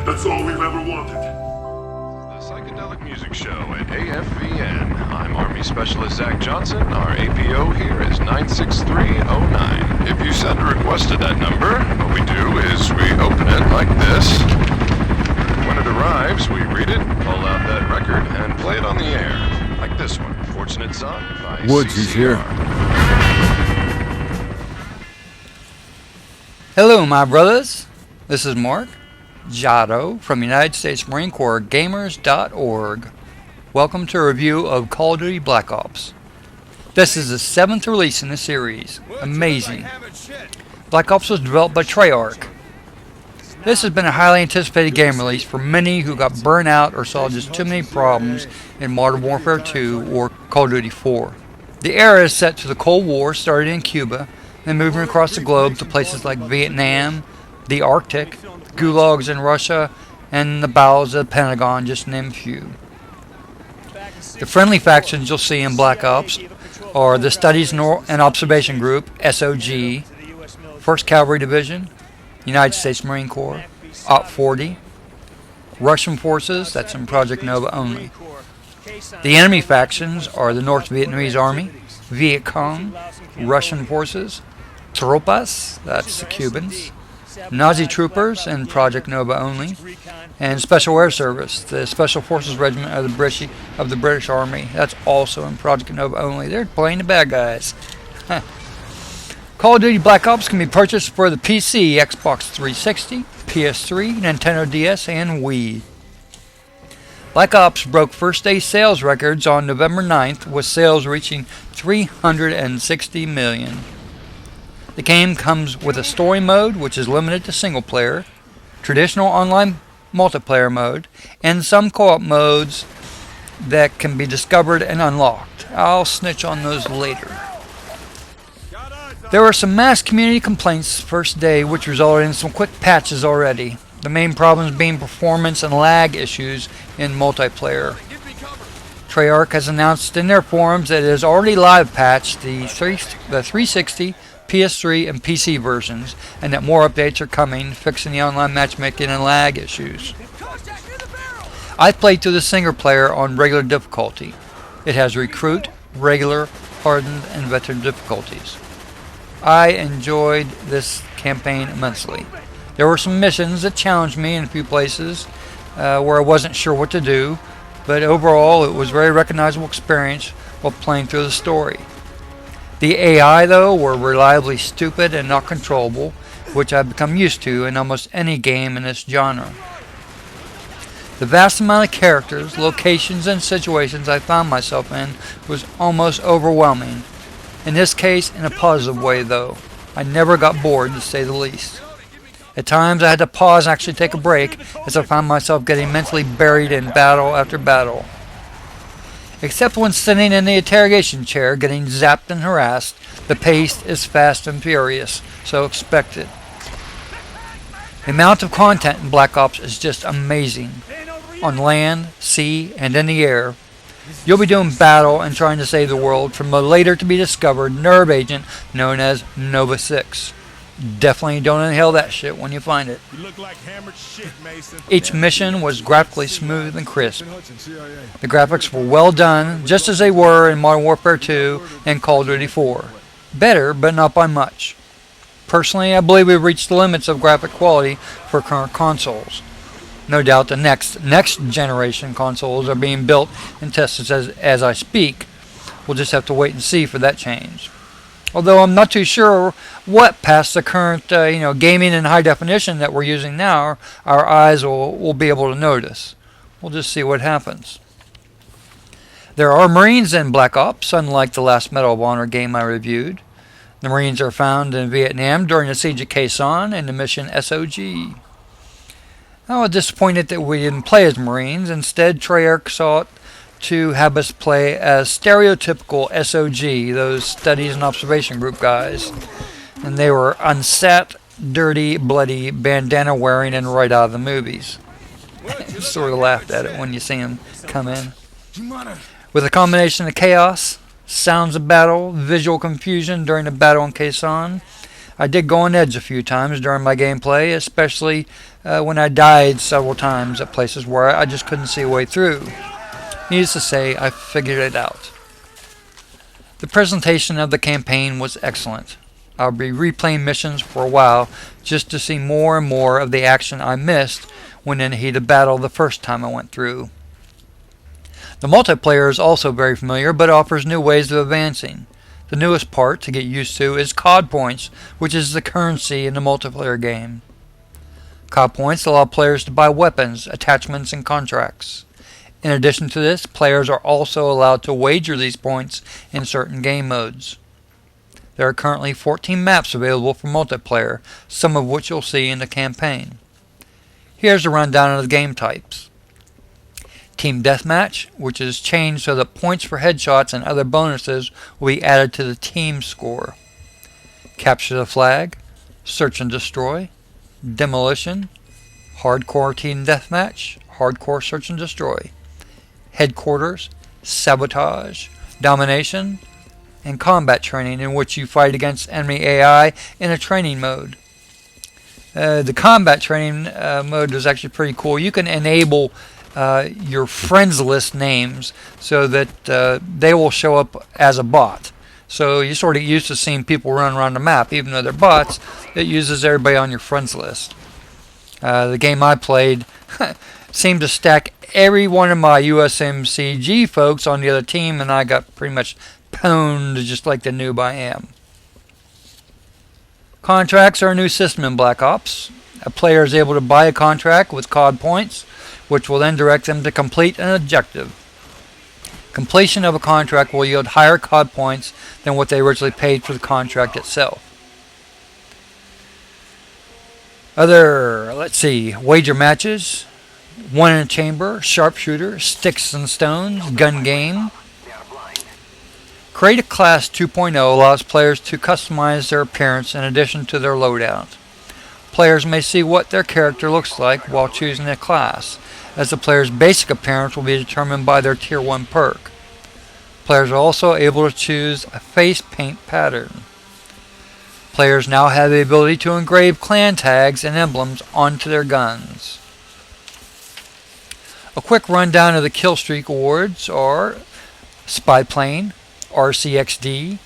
That's all we've ever wanted. The Psychedelic Music Show at AFVN. I'm Army Specialist Zach Johnson. Our APO here is 96309. If you send a request to that number, what we do is we open it like this. When it arrives, we read it, pull out that record, and play it on the air. Like this one, Fortunate Son by Woods, he's here. Hello, my brothers. This is Mark Giotto from United States Marine Corps Gamers.org. Welcome to a review of Call of Duty Black Ops. This is the 7th release in the series. Amazing. Black Ops was developed by Treyarch. This has been a highly anticipated game release for many who got burnt out or saw just too many problems in Modern Warfare 2 or Call of Duty 4. The era is set to the Cold War, started in Cuba, and moving across the globe to places like Vietnam, the Arctic, gulags in Russia, and the bowels of the Pentagon, just to name a few. The friendly factions you'll see in Black Ops are the Studies and Observation Group, SOG, 1st Cavalry Division, United States Marine Corps, Op 40, Russian forces, that's in Project Nova only. The enemy factions are the North Vietnamese Army, Viet Cong, Russian forces, Tropas, that's the Cubans, Nazi troopers in Project Nova only, and Special Air Service, the Special Forces Regiment of the British Army, that's also in Project Nova only. They're playing the bad guys. Call of Duty Black Ops can be purchased for the PC, Xbox 360, PS3, Nintendo DS, and Wii. Black Ops broke first day sales records on November 9th, with sales reaching 360 million. The game comes with a story mode, which is limited to single player, traditional online multiplayer mode, and some co-op modes that can be discovered and unlocked. I'll snitch on those later. There were some mass community complaints first day, which resulted in some quick patches already. The main problems being performance and lag issues in multiplayer. Treyarch has announced in their forums that it has already live patched the 360, PS3, and PC versions, and that more updates are coming, fixing the online matchmaking and lag issues. I've played through the single player on regular difficulty. It has recruit, regular, hardened, and veteran difficulties. I enjoyed this campaign immensely. There were some missions that challenged me in a few places where I wasn't sure what to do, but overall it was a very recognizable experience while playing through the story. The AI, though, were reliably stupid and not controllable, which I've become used to in almost any game in this genre. The vast amount of characters, locations, and situations I found myself in was almost overwhelming. In this case, in a positive way, though. I never got bored, to say the least. At times, I had to pause and actually take a break, as I found myself getting mentally buried in battle after battle. Except when sitting in the interrogation chair, getting zapped and harassed, the pace is fast and furious, so expect it. The amount of content in Black Ops is just amazing. On land, sea, and in the air. You'll be doing battle and trying to save the world from a later to be discovered nerve agent known as Nova 6. Definitely don't inhale that shit when you find it. Each mission was graphically smooth and crisp. The graphics were well done, just as they were in Modern Warfare 2 and Call of Duty 4. Better, but not by much. Personally, I believe we've reached the limits of graphic quality for current consoles. No doubt the next generation consoles are being built and tested as I speak. We'll just have to wait and see for that change. Although I'm not too sure what past the current gaming and high definition that we're using now our eyes will be able to notice. We'll just see what happens. There are Marines in Black Ops, unlike the last Medal of Honor game I reviewed. The Marines are found in Vietnam during the siege of Khe Sanh and the mission SOG. I was disappointed that we didn't play as Marines. Instead, Treyarch sought to have us play as stereotypical SOG, those Studies and Observation Group guys. And they were unset, dirty, bloody, bandana wearing, and right out of the movies. Sort of laughed at it when you see them come in. With a combination of chaos, sounds of battle, visual confusion during the battle in Khe Sanh, I did go on edge a few times during my gameplay, especially when I died several times at places where I just couldn't see a way through. Needless to say, I figured it out. The presentation of the campaign was excellent. I'll be replaying missions for a while just to see more and more of the action I missed when in the heat of battle the first time I went through. The multiplayer is also very familiar, but offers new ways of advancing. The newest part to get used to is COD points, which is the currency in the multiplayer game. COD points allow players to buy weapons, attachments, and contracts. In addition to this, players are also allowed to wager these points in certain game modes. There are currently 14 maps available for multiplayer, some of which you'll see in the campaign. Here's a rundown of the game types. Team Deathmatch, which is changed so that points for headshots and other bonuses will be added to the team score. Capture the Flag, Search and Destroy, Demolition, Hardcore Team Deathmatch, Hardcore Search and Destroy, Headquarters, Sabotage, Domination, and Combat Training, in which you fight against enemy AI in a training mode. The Combat Training mode is actually pretty cool. You can enable your friends list names so that they will show up as a bot. So you're sort of used to seeing people run around the map. Even though they're bots, it uses everybody on your friends list. The game I played seemed to stack every one of my USMCG folks on the other team, and I got pretty much pwned just like the noob I am. Contracts are a new system in Black Ops. A player is able to buy a contract with COD points, which will then direct them to complete an objective. Completion of a contract will yield higher COD points than what they originally paid for the contract itself. Wager matches, one in a chamber, sharpshooter, sticks and stones, gun game. Create a Class 2.0 allows players to customize their appearance in addition to their loadout. Players may see what their character looks like while choosing a class, as the player's basic appearance will be determined by their Tier 1 perk. Players are also able to choose a face paint pattern. Players now have the ability to engrave clan tags and emblems onto their guns. A quick rundown of the Killstreak awards are Spy Plane, RCXD,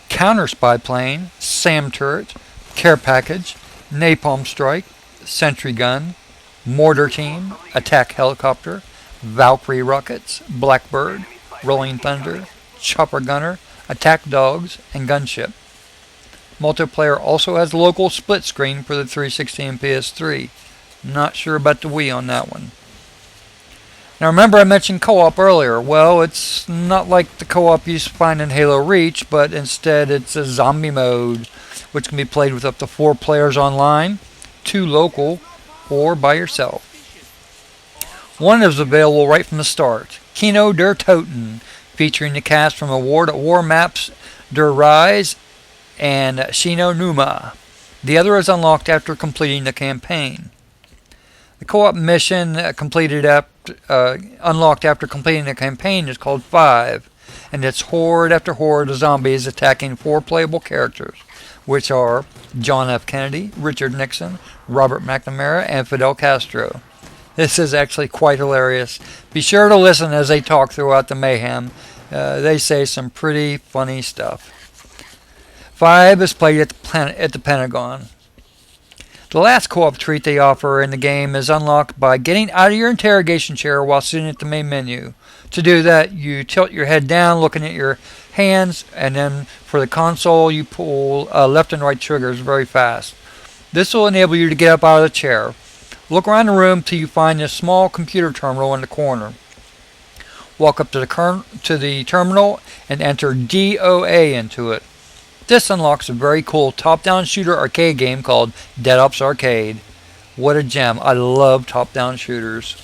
Counter Spy Plane, SAM Turret, Care Package, Napalm Strike, Sentry Gun, Mortar Team, Attack Helicopter, Valkyrie Rockets, Blackbird, Rolling Thunder, Chopper Gunner, Attack Dogs, and Gunship. Multiplayer also has local split screen for the 360 and PS3. Not sure about the Wii on that one. Now remember I mentioned co-op earlier. Well, it's not like the co-op you used to find in Halo Reach, but instead it's a zombie mode, which can be played with up to 4 players online, 2 local, or by yourself. One is available right from the start, Kino der Toten, featuring the cast from Award at War Maps Der Rise and Shino Numa. The other is unlocked after completing the campaign. The co-op mission unlocked after completing the campaign is called 5, and it's horde after horde of zombies attacking 4 playable characters, which are John F. Kennedy, Richard Nixon, Robert McNamara, and Fidel Castro. This is actually quite hilarious. Be sure to listen as they talk throughout the mayhem. They say some pretty funny stuff. 5 is played at the Pentagon. The last co-op treat they offer in the game is unlocked by getting out of your interrogation chair while sitting at the main menu. To do that, you tilt your head down looking at your hands, and then for the console you pull left and right triggers very fast. This will enable you to get up out of the chair. Look around the room till you find a small computer terminal in the corner. Walk up to the terminal and enter DOA into it. This unlocks a very cool top-down shooter arcade game called Dead Ops Arcade. What a gem. I love top-down shooters.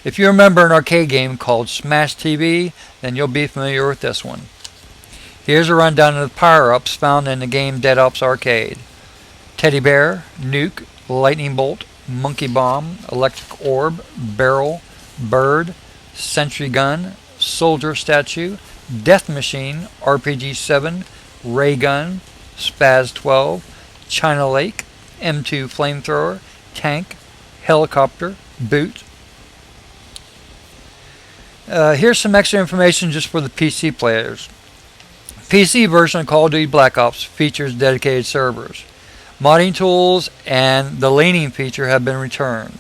If you remember an arcade game called Smash TV, then you'll be familiar with this one. Here's a rundown of the power-ups found in the game Dead Ops Arcade. Teddy Bear, Nuke, Lightning Bolt, Monkey Bomb, Electric Orb, Barrel, Bird, Sentry Gun, Soldier Statue, Death Machine, RPG-7, Ray Gun, Spaz 12, China Lake, M2 Flamethrower, Tank, Helicopter, Boot. Here's some extra information just for the PC players. PC version of Call of Duty Black Ops features dedicated servers. Modding tools and the laning feature have been returned,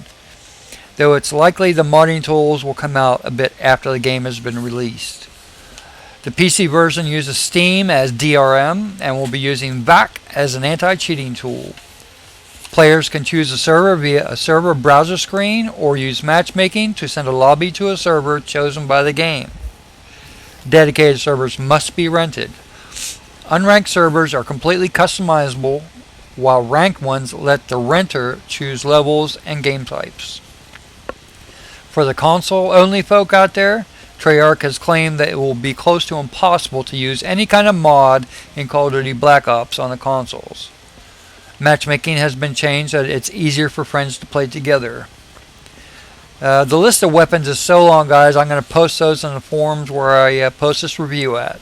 though it's likely the modding tools will come out a bit after the game has been released. The PC version uses Steam as DRM and will be using VAC as an anti-cheating tool. Players can choose a server via a server browser screen or use matchmaking to send a lobby to a server chosen by the game. Dedicated servers must be rented. Unranked servers are completely customizable, while ranked ones let the renter choose levels and game types. For the console-only folk out there, Treyarch has claimed that it will be close to impossible to use any kind of mod in Call of Duty Black Ops on the consoles. Matchmaking has been changed so that it's easier for friends to play together. The list of weapons is so long, guys, I'm going to post those in the forums where I post this review at.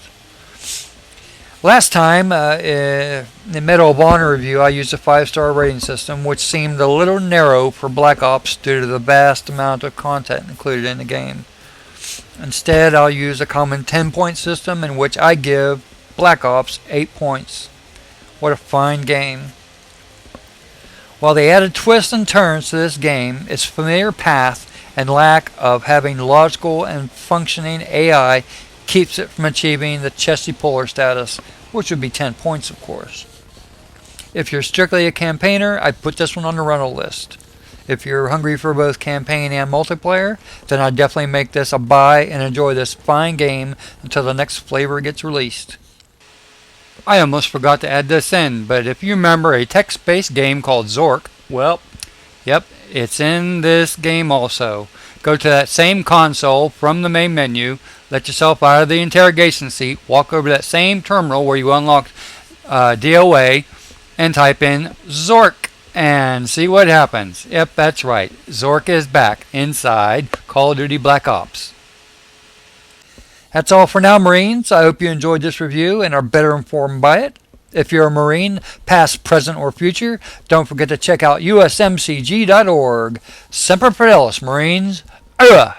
Last time, in the Medal of Honor review, I used a 5-star rating system, which seemed a little narrow for Black Ops due to the vast amount of content included in the game. Instead, I'll use a common 10-point system in which I give Black Ops 8 points. What a fine game. While they added twists and turns to this game, its familiar path and lack of having logical and functioning AI keeps it from achieving the chesty puller status, which would be 10 points, of course. If you're strictly a campaigner, I'd put this one on the rental list. If you're hungry for both campaign and multiplayer, then I'd definitely make this a buy and enjoy this fine game until the next flavor gets released. I almost forgot to add this in, but if you remember a text-based game called Zork, well, yep, it's in this game also. Go to that same console from the main menu, let yourself out of the interrogation seat, walk over to that same terminal where you unlocked DOA, and type in Zork, and see what happens. Yep, that's right. Zork is back inside Call of Duty Black Ops. That's all for now, Marines. I hope you enjoyed this review and are better informed by it. If you're a Marine, past, present, or future, don't forget to check out USMCG.org. Semper Fidelis, Marines. Ugh.